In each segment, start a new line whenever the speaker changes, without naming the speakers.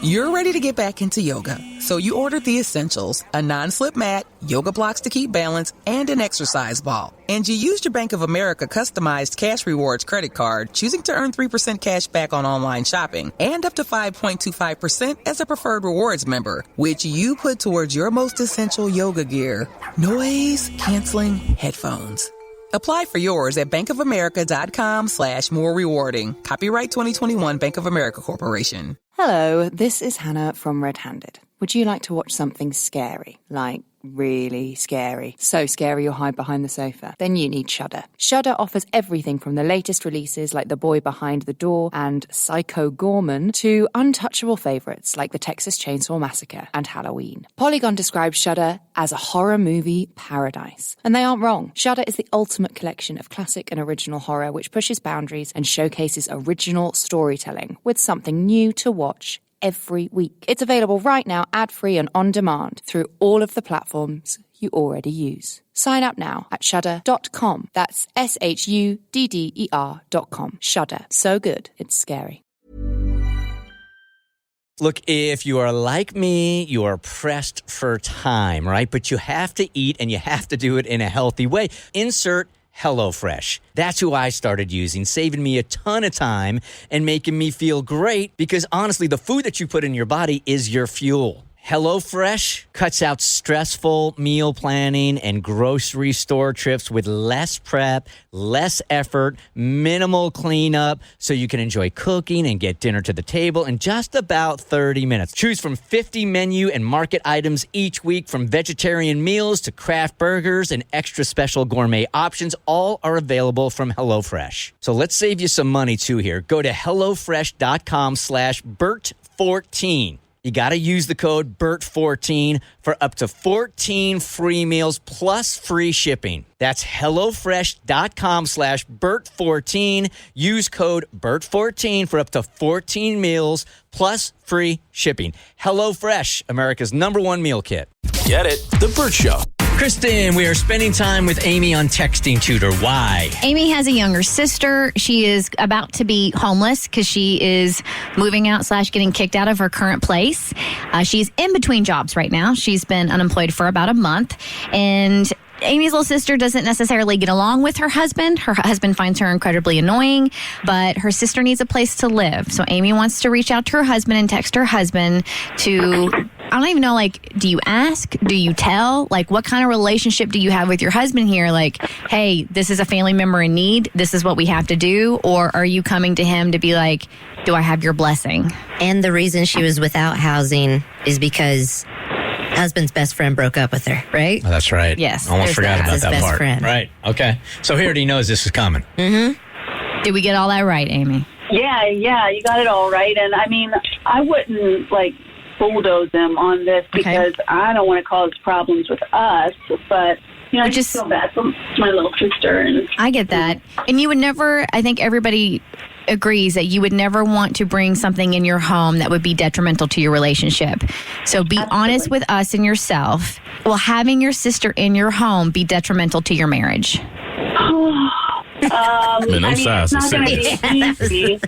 You're ready to get back into yoga, so you ordered the essentials, a non-slip mat, yoga blocks to keep balance, and an exercise ball. And you used your Bank of America customized cash rewards credit card, choosing to earn 3% cash back on online shopping and up to 5.25% as a preferred rewards member, which you put towards your most essential yoga gear, noise canceling headphones. Apply for yours at bankofamerica.com/more rewarding. Copyright 2021 Bank of America Corporation.
Hello, this is Hannah from Red Handed. Would you like to watch something scary? Like really scary? So scary you'll hide behind the sofa? Then you need Shudder. Shudder offers everything from the latest releases like The Boy Behind the Door and Psycho Gorman to untouchable favourites like The Texas Chainsaw Massacre and Halloween. Polygon describes Shudder as a horror movie paradise. And they aren't wrong. Shudder is the ultimate collection of classic and original horror which pushes boundaries and showcases original storytelling with something new to watch every week. It's available right now, ad-free and on demand through all of the platforms you already use. Sign up now at shudder.com. That's shudder.com. Shudder. So good, it's scary.
Look, if you are like me, you are pressed for time, right? But you have to eat and you have to do it in a healthy way. Insert HelloFresh. That's who I started using, saving me a ton of time and making me feel great because honestly, the food that you put in your body is your fuel. HelloFresh cuts out stressful meal planning and grocery store trips with less prep, less effort, minimal cleanup, so you can enjoy cooking and get dinner to the table in just about 30 minutes. Choose from 50 menu and market items each week, from vegetarian meals to craft burgers and extra special gourmet options. All are available from HelloFresh. So let's save you some money too here. Go to HelloFresh.com/Bert14. You got to use the code BERT14 for up to 14 free meals plus free shipping. That's HelloFresh.com/Bert14. Use code BERT14 for up to 14 meals plus free shipping. HelloFresh, America's #1 meal kit.
Get it? The Bert Show.
Kristen, we are spending time with Amy on Texting Tutor. Why?
Amy has a younger sister. She is about to be homeless because she is moving out / getting kicked out of her current place. She's in between jobs right now. She's been unemployed for about a month. And Amy's little sister doesn't necessarily get along with her husband. Her husband finds her incredibly annoying, but her sister needs a place to live. So Amy wants to reach out to her husband and text her husband to, I don't even know, like, do you ask? Do you tell? Like, what kind of relationship do you have with your husband here? Like, hey, this is a family member in need. This is what we have to do. Or are you coming to him to be like, do I have your blessing?
And the reason she was without housing is because husband's best friend broke up with her, right?
Oh, that's right.
Yes.
Almost forgot about
his
that
best
part.
friend.
Right. Okay. So he already knows this is coming.
Mm-hmm. Did we get all that right, Amy?
Yeah, you got it all right. And I mean, I wouldn't bulldoze them on this because I don't want to cause problems with us, but I just feel bad for my little sister. And
I get that. And you would never, I think everybody agrees that you would never want to bring something in your home that would be detrimental to your relationship. So be honest with us and yourself. Will having your sister in your home be detrimental to your marriage?
It's not going to be easy.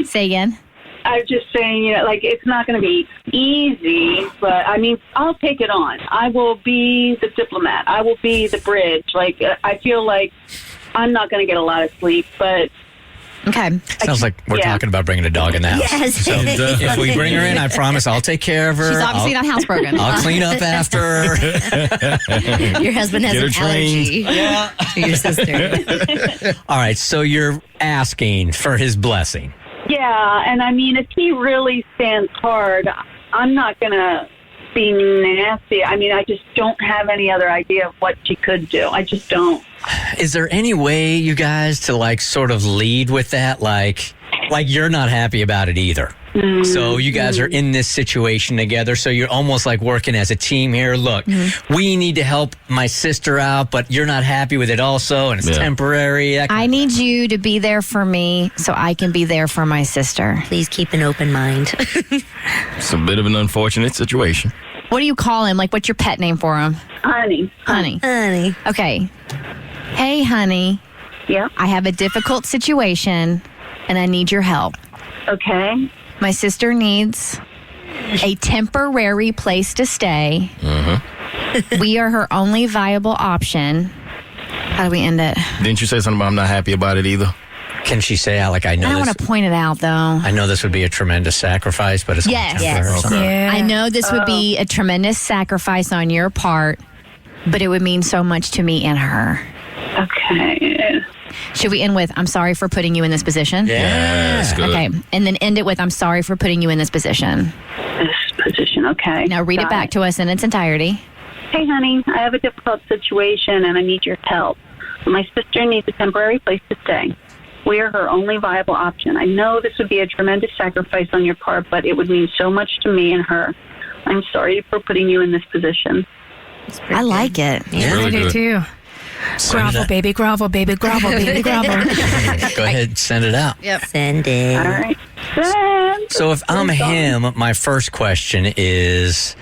Say again?
I was just saying, it's not going to be easy, but I mean, I'll take it on. I will be the diplomat. I will be the bridge. I feel like I'm not going to get a lot of sleep, but
okay.
Sounds like we're talking about bringing a dog in the house.
Yes.
So if we bring her in, I promise I'll take care of her.
She's obviously not housebroken.
I'll clean up after her.
Your husband has an allergy to your sister.
All right, so you're asking for his blessing.
yeah, and I mean, if he really stands hard, I'm not going to be nasty. I mean, I just don't have any other idea of what she could do. I just don't.
Is there any way, you guys, to like sort of lead with that? Like you're not happy about it either. Mm-hmm. So you guys are in this situation together. So you're almost like working as a team here. Look, we need to help my sister out, but you're not happy with it also, and it's temporary.
I need you to be there for me so I can be there for my sister.
Please keep an open mind.
It's a bit of an unfortunate situation.
What do you call him? Like, what's your pet name for him?
Honey.
Honey.
Honey.
Okay. Hey, honey.
Yeah.
I have a difficult situation, and I need your help.
Okay.
My sister needs a temporary place to stay. We are her only viable option. How do we end it?
Didn't you say something about I'm not happy about it either?
Can she say, I know
I don't
this?
want to point it out, though.
I know this would be a tremendous sacrifice, but it's
Yes.
temporary.
Yes.
Okay.
Yeah.
I know this would be a tremendous sacrifice on your part, but it would mean so much to me and her.
Okay.
Should we end with, I'm sorry for putting you in this position?
Yeah, that's good.
Okay. And then end it with, I'm sorry for putting you in this position.
This position, okay.
Now read it
Got
back to us in its entirety.
Hey, honey, I have a difficult situation and I need your help. My sister needs a temporary place to stay. We are her only viable option. I know this would be a tremendous sacrifice on your part, but it would mean so much to me and her. I'm sorry for putting you in this position.
I like it.
It's really
I do
good.
too. Grovel, baby, grovel, baby, grovel, baby, grovel.
Go ahead, send it out.
Yep. Send it.
All right. Then,
So if I'm him, my first question is,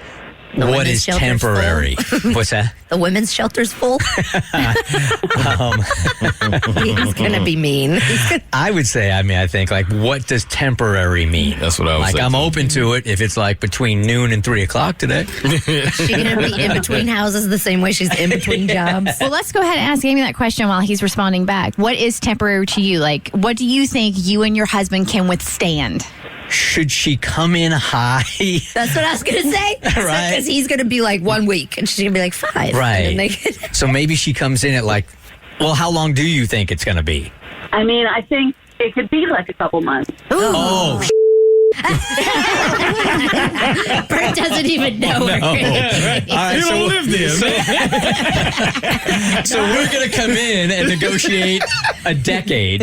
what
women's
is
shelter's
temporary? What's that?
The women's shelter's full. He's going to be mean.
I would say, I think, what does temporary mean?
That's what I was saying.
I'm open to it if it's between noon and 3 o'clock today.
She's going to be in between houses the same way she's in between jobs.
Well, let's go ahead and ask Amy that question while he's responding back. What is temporary to you? What do you think you and your husband can withstand?
Should she come in high?
That's what I was going to say.
Right.
Because he's going to be 1 week and she's going to be 5.
Right.
And then
So maybe she comes in at well, how long do you think it's going to be?
I mean, I think it could be a couple months.
Oh,
Bert doesn't even know.
All right,
You don't live there,
so we're going to come in and negotiate a decade.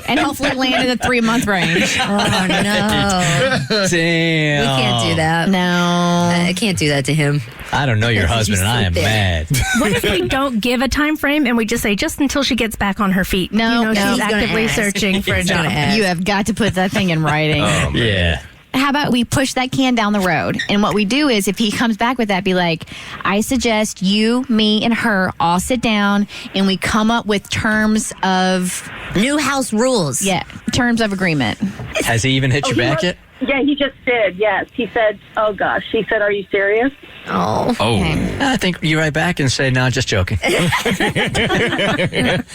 And hopefully land in the 3-month range.
Oh, no.
Damn.
We can't do that.
No.
I can't do that to him.
I don't know your
That's
husband,
just
and I am
sit there.
mad.
What if we don't give a time frame and we just say just until she gets back on her feet?
No, no.
she's
He's gonna
actively
ask.
searching for a
He's gonna
job.
ask.
You have got to put that thing in writing.
Yeah.
How about we push that can down the road? And what we do is if he comes back with that, be like, I suggest you, me, and her all sit down and we come up with terms of,
New house rules.
terms of agreement.
Has he even hit your back yet?
Yeah, he just did, yes. He said, oh, gosh. He said, are you serious?
Oh.
I think you write back and say, no, just joking.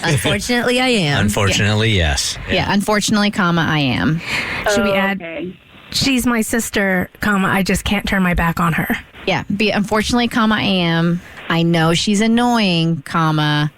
Unfortunately, I am.
Unfortunately, yes.
Yeah, unfortunately, I am.
Should we add,
Okay.
she's my sister, I just can't turn my back on her.
Yeah, unfortunately, I am. I know she's annoying, but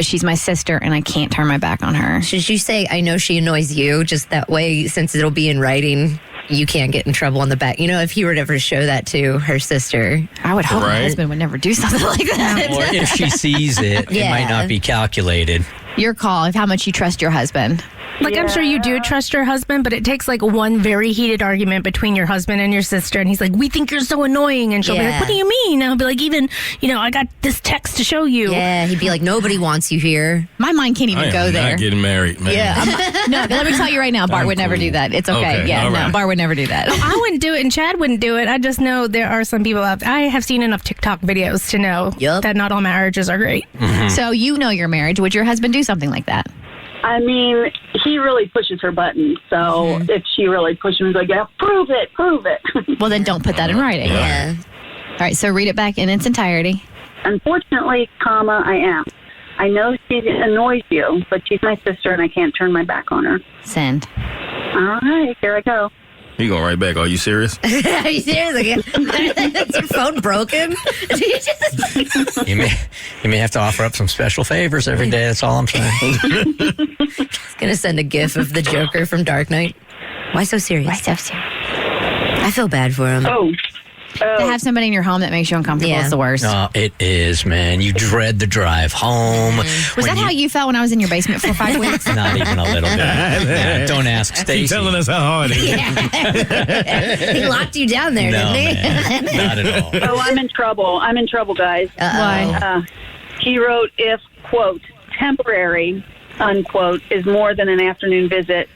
she's my sister and I can't turn my back on her.
Should you say, I know she annoys you, just that way, since it'll be in writing, you can't get in trouble on the back. If he were to ever show that to her sister.
I would hope my
Right.
husband would never do something like that.
Or if she sees it, it might not be calculated.
Your call of how much you trust your husband.
I'm sure you do trust your husband, but it takes one very heated argument between your husband and your sister. And he's like, we think you're so annoying. And she'll be like, what do you mean? And I'll be like, I got this text to show you.
Yeah, he'd be like, nobody wants you here.
My mind can't even
I
go
am
there.
not getting married, man.
No, let me tell you right now, Bart
I'm
would never
cool.
do that. It's okay.
Okay,
Yeah,
all
no,
right.
Bart would never do that.
I wouldn't do it and Chad wouldn't do it. I just know there are some people out there. I have seen enough TikTok videos to know that not all marriages are great.
So you know your marriage. Would your husband do something like that?
I mean, he really pushes her buttons. So if she really pushes him, he's like, yeah, prove it.
Well, then don't put that in writing.
Yeah.
All right, so read it back in its entirety.
Unfortunately, I am. I know she annoys you, but she's my sister and I can't turn my back on her.
Send.
All right, here I go.
He gonna write back, are you serious?
Are you serious? Is your phone broken?
You may have to offer up some special favors every day. That's all I'm saying.
He's going to send a gif of the Joker from Dark Knight. Why so serious? I feel bad for him.
To have somebody in your home that makes you uncomfortable is the worst.
No, it is, man. You dread the drive home.
Was that how you felt when I was in your basement for 5 weeks?
Not even a little bit. Yeah, don't ask Stacy.
He's telling us how hard it is.
He locked you down there,
No,
didn't he?
man, not at all.
Oh, I'm in trouble. Guys.
Why?
He wrote, if, quote, temporary, unquote, is more than an afternoon visit, ...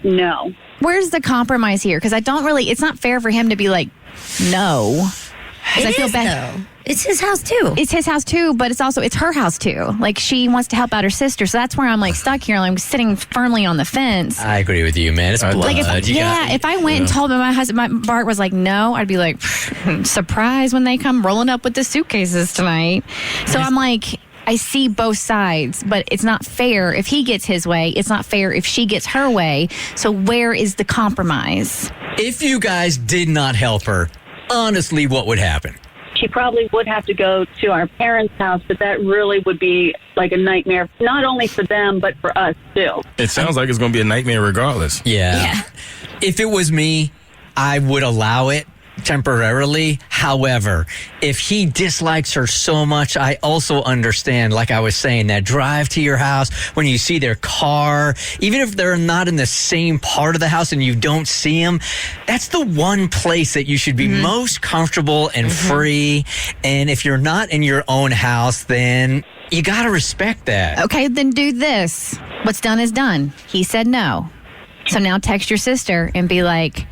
No.
Where's the compromise here? Because I don't really, it's not fair for him to be like, no. 'Cause I feel bad.
Though. It's his house too.
It's his house too, but it's her house too. Like, she wants to help out her sister, so that's where I'm like stuck here. I'm sitting firmly on the fence.
I agree with you, man. It's blood.
Like, if I went and told my husband, Bart was like, no, I'd be like, surprise when they come rolling up with the suitcases tonight. So I'm like, I see both sides, but it's not fair if he gets his way. It's not fair if she gets her way. So where is the compromise?
If you guys did not help her, honestly, what would happen?
She probably would have to go to our parents' house, but that really would be like a nightmare, not only for them, but for us, too.
It sounds like it's going to be a nightmare regardless.
Yeah. If it was me, I would allow it temporarily. However, if he dislikes her so much, I also understand, like I was saying, that drive to your house when you see their car, even if they're not in the same part of the house and you don't see them, that's the one place that you should be most comfortable and free. And if you're not in your own house, then you got to respect that.
Okay, then do this. What's done is done. He said no. So now text your sister and be like,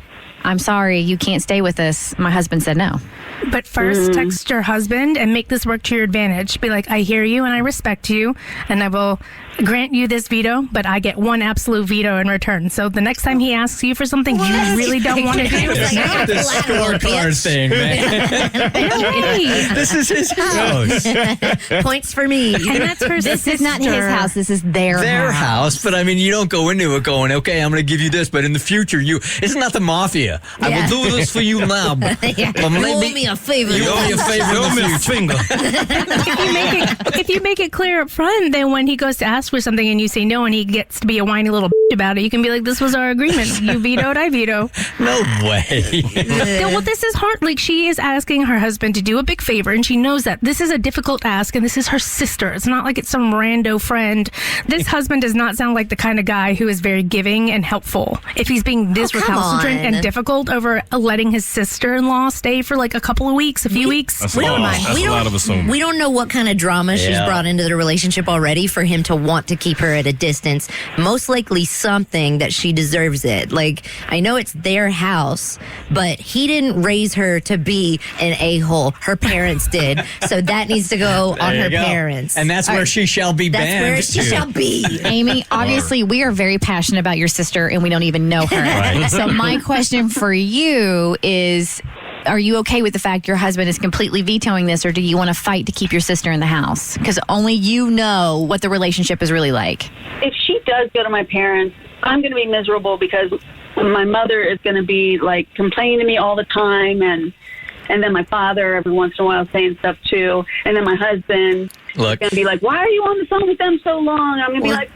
I'm sorry, you can't stay with us. My husband said no.
But first, text your husband and make this work to your advantage. Be like, I hear you and I respect you, and I will grant you this veto, but I get one absolute veto in return. So the next time he asks you for something you really don't want to do,
Not the scorecard thing, man.
No way.
This is his house.
Points for me.
and that's her
This is not his house. This is their
house. But I mean, you don't go into it going, okay, I'm going to give you this, but in the future, it's not the mafia. I will do this for you now. But
You owe me a favor.
You owe me a favor in the future.
If you make it clear up front, then when he goes to ask for something and you say no and he gets to be a whiny little about it, you can be like, this was our agreement. You vetoed, I veto.
No way.
Well, this is hard. Like, she is asking her husband to do a big favor, and she knows that this is a difficult ask, and this is her sister. It's not like it's some rando friend. This husband does not sound like the kind of guy who is very giving and helpful. If he's being this recalcitrant and difficult over letting his sister-in-law stay for like a couple of weeks, a few weeks,
That's a lot of assuming.
We don't know what kind of drama she's brought into the relationship already for him to want to keep her at a distance. Most likely something that she deserves it. Like, I know it's their house, but he didn't raise her to be an a-hole. Her parents did. So that needs to go on her parents.
And that's where she shall be banned.
That's where she shall be.
Amy, obviously, we are very passionate about your sister, and we don't even know her.
Right.
So my question for you is, are you okay with the fact your husband is completely vetoing this, or do you want to fight to keep your sister in the house? Because only you know what the relationship is really like.
If she does go to my parents, I'm going to be miserable because my mother is going to be like complaining to me all the time, and then my father every once in a while saying stuff too, and then my husband is going to be like, why are you on the phone with them so long? I'm going to be like,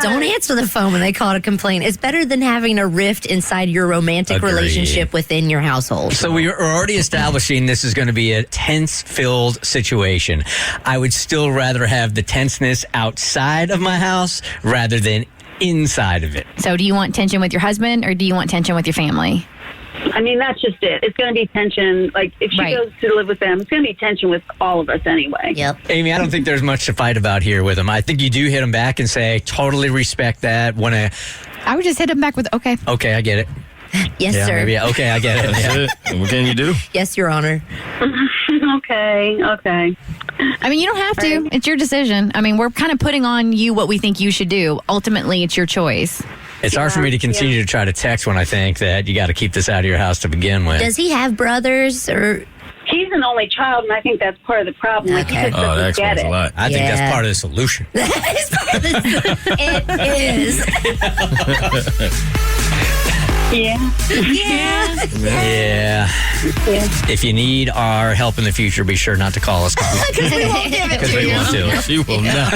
don't answer the phone when they call to complain. It's better than having a rift inside your romantic relationship within your household.
So we are already establishing this is going to be a tense-filled situation. I would still rather have the tenseness outside of my house rather than inside of it.
So do you want tension with your husband, or do you want tension with your family?
I mean, that's just it. It's going to be tension. Like, if she goes to live with them, it's going to be tension with all of us anyway.
Yep.
Amy, I don't think there's much to fight about here with him. I think you do hit him back and say, totally respect that.
I would just hit him back with, okay.
Okay, I get it.
Yes, sir.
Maybe, okay, I get it.
That's it. What can you do?
Yes, Your Honor.
Okay.
I mean, you don't have to. It's your decision. I mean, we're kind of putting on you what we think you should do. Ultimately, it's your choice.
It's hard for me to continue to try to text when I think that you got to keep this out of your house to begin with.
Does he have brothers or?
He's an only child, and I think that's part of the problem. Like, he just
Oh, that
doesn't get
explains
it.
a lot.
I think that's part of the solution.
It is.
Yeah.
Yeah. If you need our help in the future, be sure not to call us.
Because we won't give it
Because we won't do it.
She will not.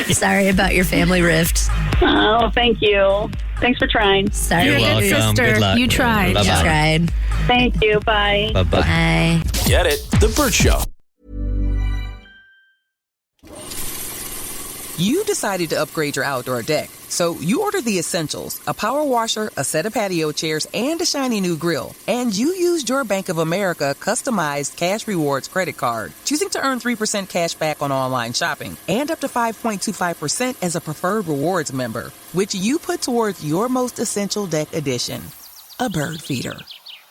I'm sorry about your family rift.
Oh, thank you. Thanks for trying.
Sorry.
You're
You're a good
welcome.
sister.
Good luck.
You tried.
Bye-bye.
You tried.
Thank you. Bye.
Bye-bye.
Bye.
Get it? The Burt Show.
You decided to upgrade your outdoor deck, so you ordered the essentials, a power washer, a set of patio chairs, and a shiny new grill. And you used your Bank of America customized cash rewards credit card, choosing to earn 3% cash back on online shopping and up to 5.25% as a preferred rewards member, which you put towards your most essential deck addition, a bird feeder.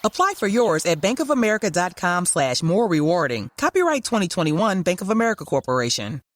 Apply for yours at bankofamerica.com/more rewarding. Copyright 2021 Bank of America Corporation.